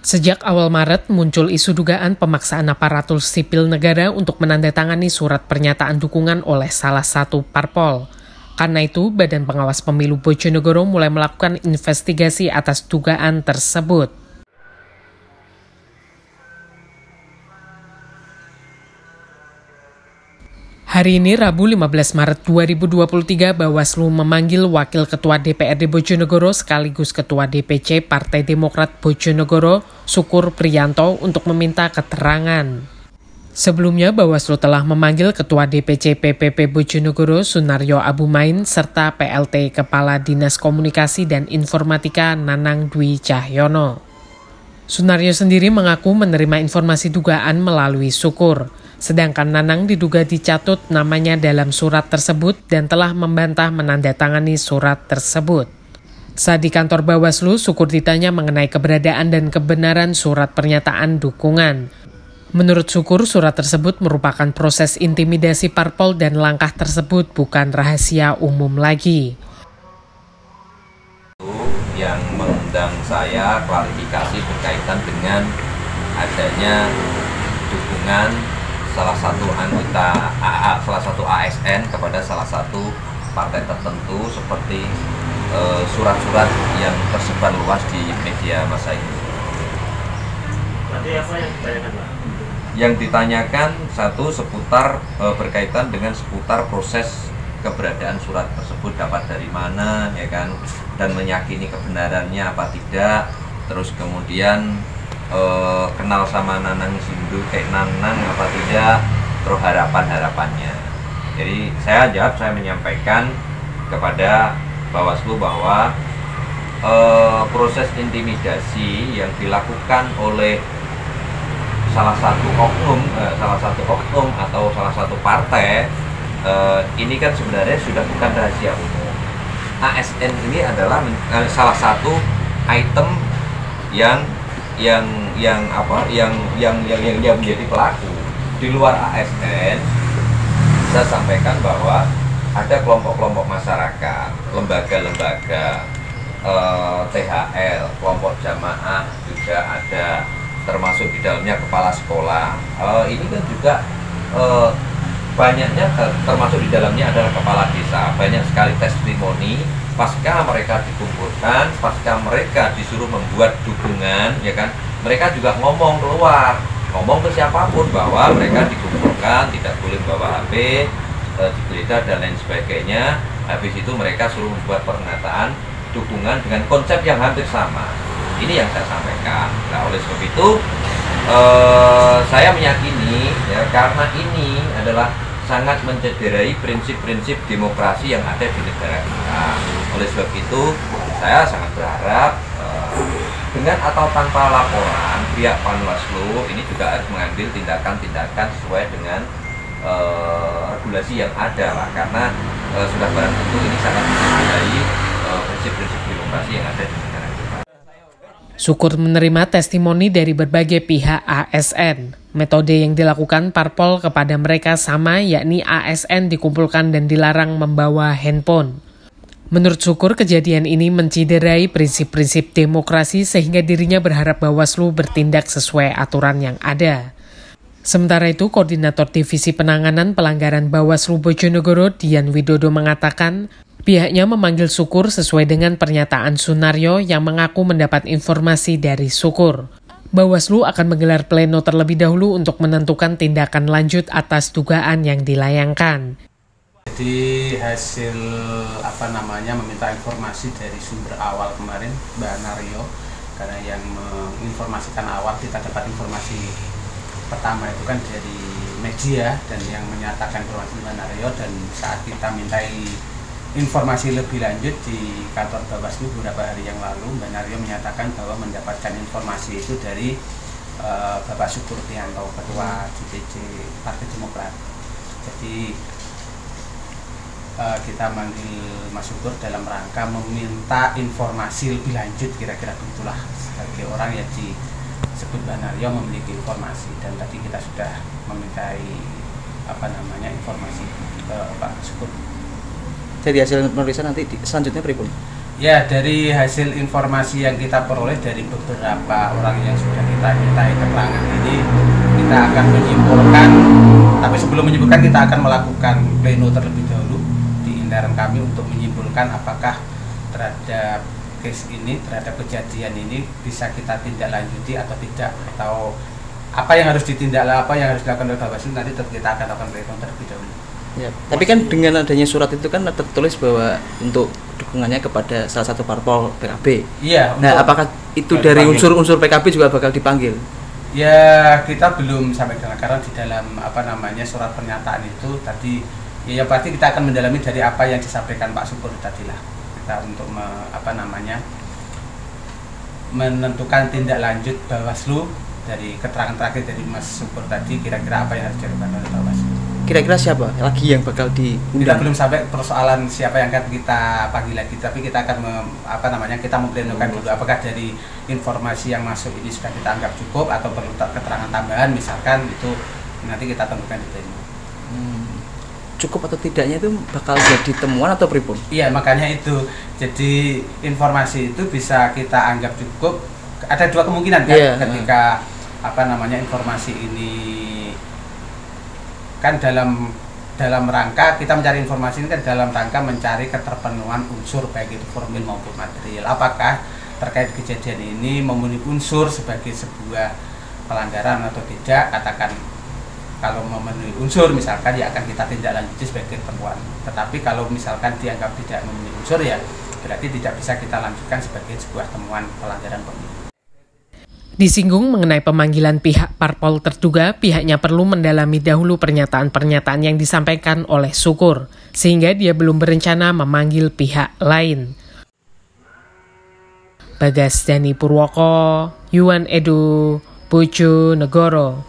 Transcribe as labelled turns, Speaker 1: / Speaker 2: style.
Speaker 1: Sejak awal Maret muncul isu dugaan pemaksaan aparatur sipil negara untuk menandatangani surat pernyataan dukungan oleh salah satu parpol. Karena itu, Badan Pengawas Pemilu Bojonegoro mulai melakukan investigasi atas dugaan tersebut. Hari ini, Rabu 15 Maret 2023, Bawaslu memanggil Wakil Ketua DPRD Bojonegoro sekaligus Ketua DPC Partai Demokrat Bojonegoro, Sukur Priyanto, untuk meminta keterangan. Sebelumnya, Bawaslu telah memanggil Ketua DPC PPP Bojonegoro, Sunaryo Abumain, serta PLT Kepala Dinas Komunikasi dan Informatika, Nanang Dwi Cahyono. Sunaryo sendiri mengaku menerima informasi dugaan melalui Sukur. Sedangkan Nanang diduga dicatut namanya dalam surat tersebut dan telah membantah menandatangani surat tersebut. Saat di kantor Bawaslu, Sukur ditanya mengenai keberadaan dan kebenaran surat pernyataan dukungan. Menurut Sukur, surat tersebut merupakan proses intimidasi parpol dan langkah tersebut bukan rahasia umum lagi.
Speaker 2: Yang mengundang saya klarifikasi berkaitan dengan adanya dukungan salah satu anggota salah satu ASN kepada salah satu partai tertentu seperti surat-surat yang tersebar luas di media massa ini.
Speaker 3: Berarti apa yang ditanyakan, Pak?
Speaker 2: Yang ditanyakan satu seputar berkaitan dengan seputar proses keberadaan surat tersebut dapat dari mana, ya kan, dan meyakini kebenarannya apa tidak. Terus kemudian kenal sama Nanang Sindu kayak Nanang apa tidak, terus harapannya. Jadi saya menyampaikan kepada Bawaslu bahwa proses intimidasi yang dilakukan oleh salah satu oknum atau salah satu partai ini kan sebenarnya sudah bukan rahasia umum. ASN ini adalah salah satu item yang menjadi pelaku. Di luar ASN, saya sampaikan bahwa ada kelompok-kelompok masyarakat, lembaga-lembaga, THL, kelompok jamaah juga ada, termasuk di dalamnya kepala sekolah. Ini kan juga banyaknya, termasuk di dalamnya adalah kepala desa. Banyak sekali testimoni pasca mereka dikumpulkan, pasca mereka disuruh membuat dukungan, ya kan, mereka juga ngomong keluar, ngomong ke siapapun bahwa mereka dikumpulkan, tidak boleh bawa HP, digeledah dan lain sebagainya. Habis itu mereka suruh membuat pernyataan dukungan dengan konsep yang hampir sama. Ini yang saya sampaikan. Nah, oleh sebab itu saya meyakini, ya, karena ini adalah sangat mencederai prinsip-prinsip demokrasi yang ada di negara kita. Oleh sebab itu, saya sangat berharap dengan atau tanpa laporan pihak Panwaslu ini juga harus mengambil tindakan-tindakan sesuai dengan regulasi yang ada lah, karena sudah barang tentu ini sangat mencederai prinsip-prinsip demokrasi yang ada di negara kita.
Speaker 1: Sukur menerima testimoni dari berbagai pihak ASN. Metode yang dilakukan parpol kepada mereka sama, yakni ASN dikumpulkan dan dilarang membawa handphone. Menurut Sukur, kejadian ini menciderai prinsip-prinsip demokrasi sehingga dirinya berharap Bawaslu bertindak sesuai aturan yang ada. Sementara itu, Koordinator Divisi Penanganan Pelanggaran Bawaslu Bojonegoro, Dian Widodo, mengatakan pihaknya memanggil Sukur sesuai dengan pernyataan Sunaryo yang mengaku mendapat informasi dari Sukur. Bawaslu akan menggelar pleno terlebih dahulu untuk menentukan tindakan lanjut atas dugaan yang dilayangkan.
Speaker 4: Jadi hasil meminta informasi dari sumber awal kemarin, Mbak Naryo, karena yang menginformasikan awal kita dapat informasi pertama itu kan dari media dan yang menyatakan informasi Mbak Naryo, dan saat kita mintai informasi lebih lanjut di kantor Bawaslu beberapa hari yang lalu, Mbak Naryo menyatakan bahwa mendapatkan informasi itu dari Bapak Sukur Priyanto, Ketua DPC Partai Demokrat. Jadi kita manggil Mas Sukur dalam rangka meminta informasi lebih lanjut, kira-kira begitulah, sebagai orang yang disebut Mbak Naryo memiliki informasi, dan tadi kita sudah memintai informasi ke Pak Sukur.
Speaker 5: Dari hasil pemeriksaan nanti selanjutnya berikut?
Speaker 4: Ya, dari hasil informasi yang kita peroleh dari beberapa orang yang sudah kita mintai keterangan ini, kita akan menyimpulkan, tapi sebelum menyimpulkan kita akan melakukan pleno terlebih dahulu di intern kami untuk menyimpulkan apakah terhadap case ini, terhadap kejadian ini bisa kita tindak lanjuti atau tidak, atau apa yang harus ditindak, apa yang harus dilakukan oleh Bawaslu, nanti kita akan lakukan pleno terlebih dahulu.
Speaker 5: Ya, tapi kan dengan adanya surat itu kan tertulis bahwa untuk dukungannya kepada salah satu parpol PKB.
Speaker 4: Iya.
Speaker 5: Nah, apakah itu dari unsur-unsur PKB juga bakal dipanggil?
Speaker 4: Ya, kita belum sampai dengan, karena di dalam surat pernyataan itu tadi ya pasti kita akan mendalami dari apa yang disampaikan Pak Syukur tadilah. Kita untuk menentukan tindak lanjut Bawaslu dari keterangan terakhir dari Mas Syukur tadi, kira-kira apa yang harus dilakukan oleh Bawaslu.
Speaker 5: Kira-kira siapa lagi yang bakal diundang?
Speaker 4: Kita belum sampai persoalan siapa yang akan kita panggil lagi, tapi kita akan kita memplenokan dulu apakah dari informasi yang masuk ini sudah kita anggap cukup atau perlu keterangan tambahan, misalkan itu nanti kita tentukan di pleno.
Speaker 5: Cukup atau tidaknya itu bakal jadi temuan atau pripun?
Speaker 4: Iya, makanya itu. Jadi informasi itu bisa kita anggap cukup. Ada dua kemungkinan kan, ketika informasi ini kan dalam rangka kita mencari informasi ini kan dalam rangka mencari keterpenuhan unsur baik itu formil maupun material. Apakah terkait kejadian ini memenuhi unsur sebagai sebuah pelanggaran atau tidak? Katakan kalau memenuhi unsur misalkan ya akan kita tindak lanjuti sebagai temuan. Tetapi kalau misalkan dianggap tidak memenuhi unsur ya berarti tidak bisa kita lanjutkan sebagai sebuah temuan pelanggaran pemilu.
Speaker 1: Disinggung mengenai pemanggilan pihak parpol terduga, pihaknya perlu mendalami dahulu pernyataan-pernyataan yang disampaikan oleh Syukur, sehingga dia belum berencana memanggil pihak lain. Bagas Dani Purwoko, Yuan Edu, Bojonegoro.